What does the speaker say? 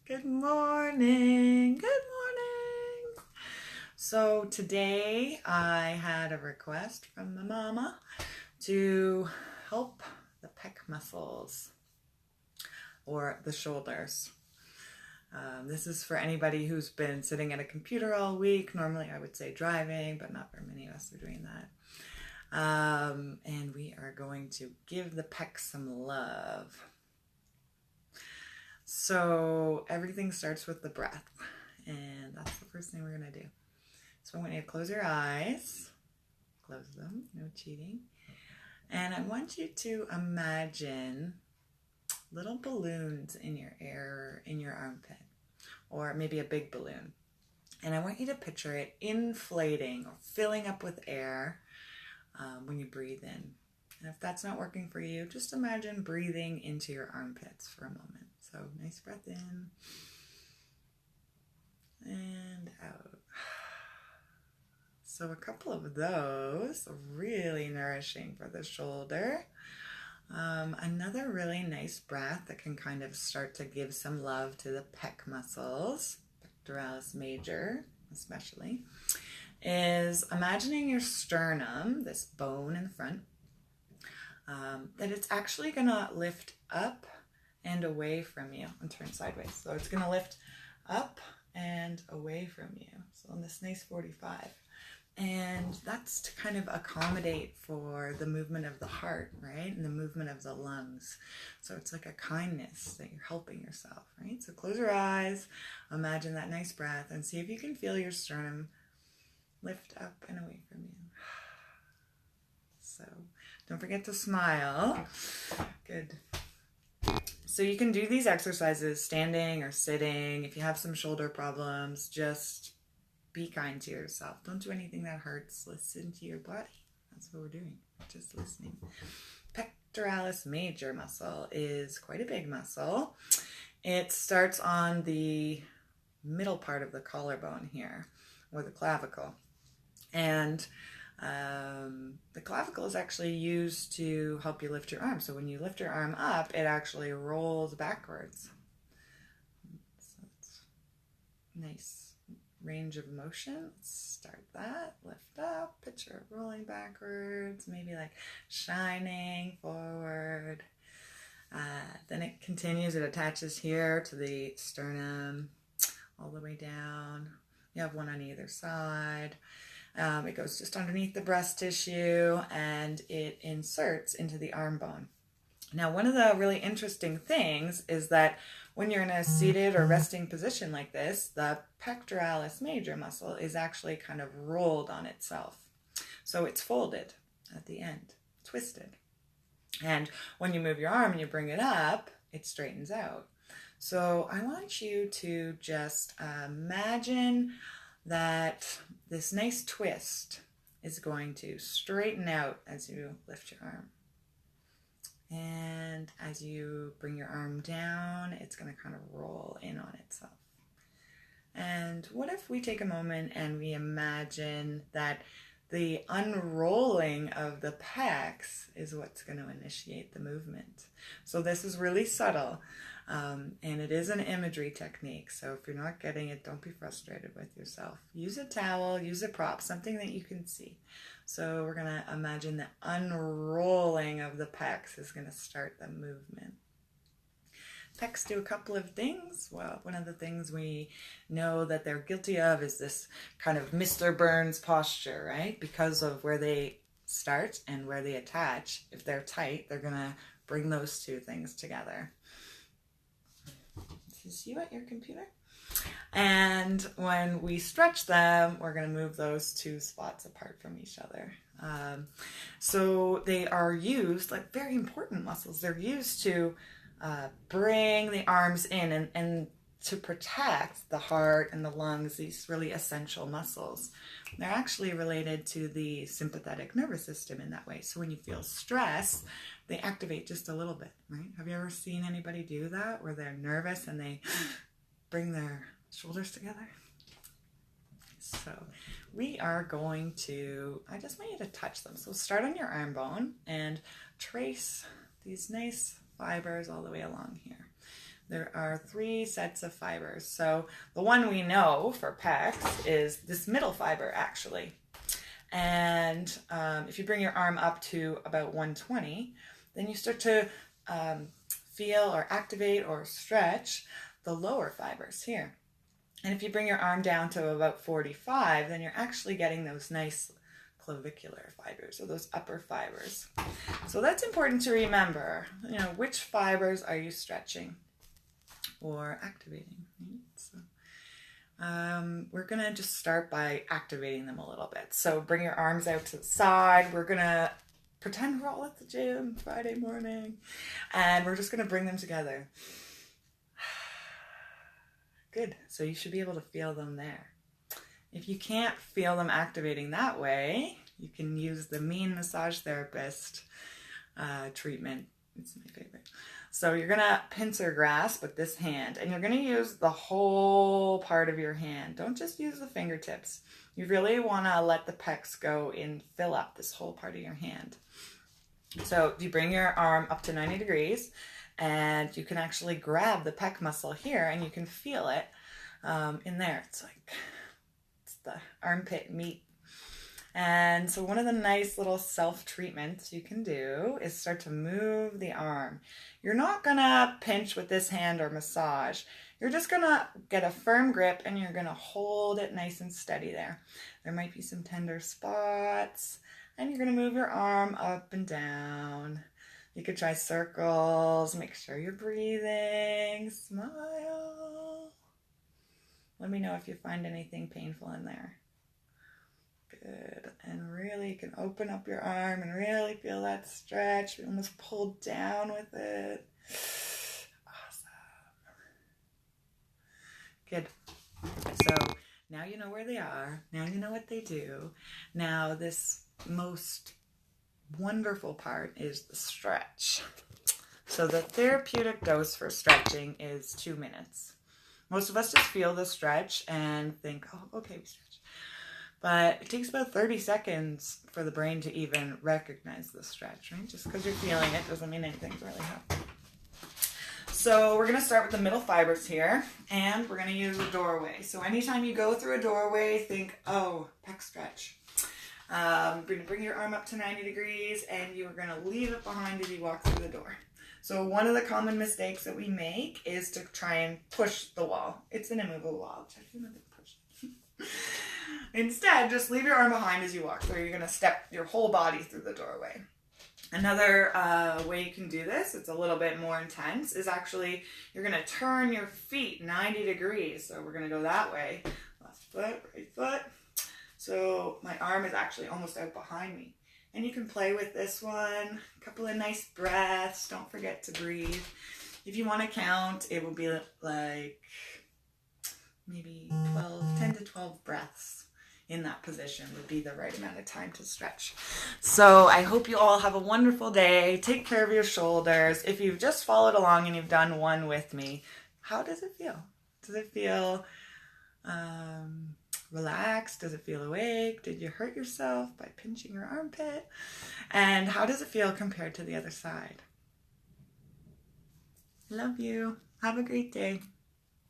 Good morning. Good morning. So today I had a request from my mama to help the pec muscles or the shoulders. This is for anybody who's been sitting at a computer all week. Normally I would say driving, but not very many of us are doing that. And we are going to give the pec some love. So everything starts with the breath, and that's the first thing we're going to do. So I want you to close your eyes. Close them, no cheating. And I want you to imagine little balloons in your armpit, or maybe a big balloon. And I want you to picture it inflating or filling up with air when you breathe in. And if that's not working for you, just imagine breathing into your armpits for a moment. So nice breath in and out. So a couple of those, really nourishing for the shoulder. Another really nice breath that can kind of start to give some love to the pec muscles, pectoralis major especially, is imagining your sternum, this bone in the front, that it's actually going to lift up and away from you and turn sideways. So it's going to lift up and away from you. So in this nice 45. And that's to kind of accommodate for the movement of the heart, right? And the movement of the lungs. So it's like a kindness that you're helping yourself, right? So close your eyes, imagine that nice breath, and see if you can feel your sternum lift up and away from you. So don't forget to smile. Good. So you can do these exercises standing or sitting. If you have some shoulder problems, just be kind to yourself. Don't do anything that hurts. Listen to your body. That's what we're doing. Just listening. Pectoralis major muscle is quite a big muscle. It starts on the middle part of the collarbone here, or the clavicle. And the clavicle is actually used to help you lift your arm. So when you lift your arm up, it actually rolls backwards. So it's nice range of motion. Let's start that. Lift up, picture it rolling backwards, maybe like shining forward. Then it continues, it attaches here to the sternum all the way down. You have one on either side. It goes just underneath the breast tissue and it inserts into the arm bone. Now, one of the really interesting things is that when you're in a seated or resting position like this, the pectoralis major muscle is actually kind of rolled on itself. So it's folded at the end, twisted. And when you move your arm and you bring it up, it straightens out. So I want you to just imagine that this nice twist is going to straighten out as you lift your arm. And as you bring your arm down, it's going to kind of roll in on itself. And what if we take a moment and we imagine that the unrolling of the pecs is what's going to initiate the movement. So this is really subtle, and it is an imagery technique. So if you're not getting it, don't be frustrated with yourself. Use a towel, use a prop, something that you can see. So we're going to imagine the unrolling of the pecs is going to start the movement. Pecs do a couple of things. Well, one of the things we know that they're guilty of is this kind of Mr. Burns posture, right? Because of where they start and where they attach. If they're tight, they're going to bring those two things together. This is you at your computer. And when we stretch them, we're going to move those two spots apart from each other. So they are used, like very important muscles, they're used to bring the arms in and to protect the heart and the lungs, these really essential muscles. They're actually related to the sympathetic nervous system in that way. So when you feel stress, they activate just a little bit, right? Have you ever seen anybody do that where they're nervous and they bring their shoulders together? So we are going to, I just want you to touch them. So start on your arm bone and trace these nice fibers all the way along here. there are 3 sets of fibers. So the one we know for pecs is this middle fiber actually. And if you bring your arm up to about 120, then you start to feel or activate or stretch the lower fibers here. And if you bring your arm down to about 45, then you're actually getting those nice clavicular fibers, or those upper fibers. So that's important to remember. You know, which fibers are you stretching or activating? So, we're gonna just start by activating them a little bit. So bring your arms out to the side. We're gonna pretend we're all at the gym Friday morning, and we're just gonna bring them together. Good. So you should be able to feel them there. If you can't feel them activating that way, you can use the mean massage therapist treatment. It's my favorite. So you're going to pincer grasp with this hand, and you're going to use the whole part of your hand. Don't just use the fingertips. You really want to let the pecs go and fill up this whole part of your hand. So you bring your arm up to 90 degrees, and you can actually grab the pec muscle here, and you can feel it in there. It's like, it's the armpit meat. And so one of the nice little self-treatments you can do is start to move the arm. You're not gonna pinch with this hand or massage. You're just gonna get a firm grip, and you're gonna hold it nice and steady there. There might be some tender spots, and you're gonna move your arm up and down. You could try circles. Make sure you're breathing. Smile. Let me know if you find anything painful in there. Good. And really, you can open up your arm and really feel that stretch. Almost pull down with it. Awesome. Good. So now you know where they are. Now you know what they do. Now this most wonderful part is the stretch. So the therapeutic dose for stretching is 2 minutes. Most of us just feel the stretch and think, oh, okay, we stretch. But it takes about 30 seconds for the brain to even recognize the stretch, right? Just because you're feeling it doesn't mean anything's really happening. So we're going to start with the middle fibers here, and we're going to use a doorway. So anytime you go through a doorway, think, oh, pec stretch. You're going to bring your arm up to 90 degrees, and you're going to leave it behind as you walk through the door. So one of the common mistakes that we make is to try and push the wall. It's an immovable wall. Instead, just leave your arm behind as you walk through. You're going to step your whole body through the doorway. Another way you can do this, it's a little bit more intense, is actually you're going to turn your feet 90 degrees. So we're going to go that way. Left foot, right foot. So my arm is actually almost out behind me. And you can play with this one. A couple of nice breaths. Don't forget to breathe. If you want to count, it will be like maybe 10 to 12 breaths in that position would be the right amount of time to stretch. So I hope you all have a wonderful day. Take care of your shoulders. If you've just followed along and you've done one with me, how does it feel? Does it feel relaxed? Does it feel awake? Did you hurt yourself by pinching your armpit? And how does it feel compared to the other side? Love you. Have a great day.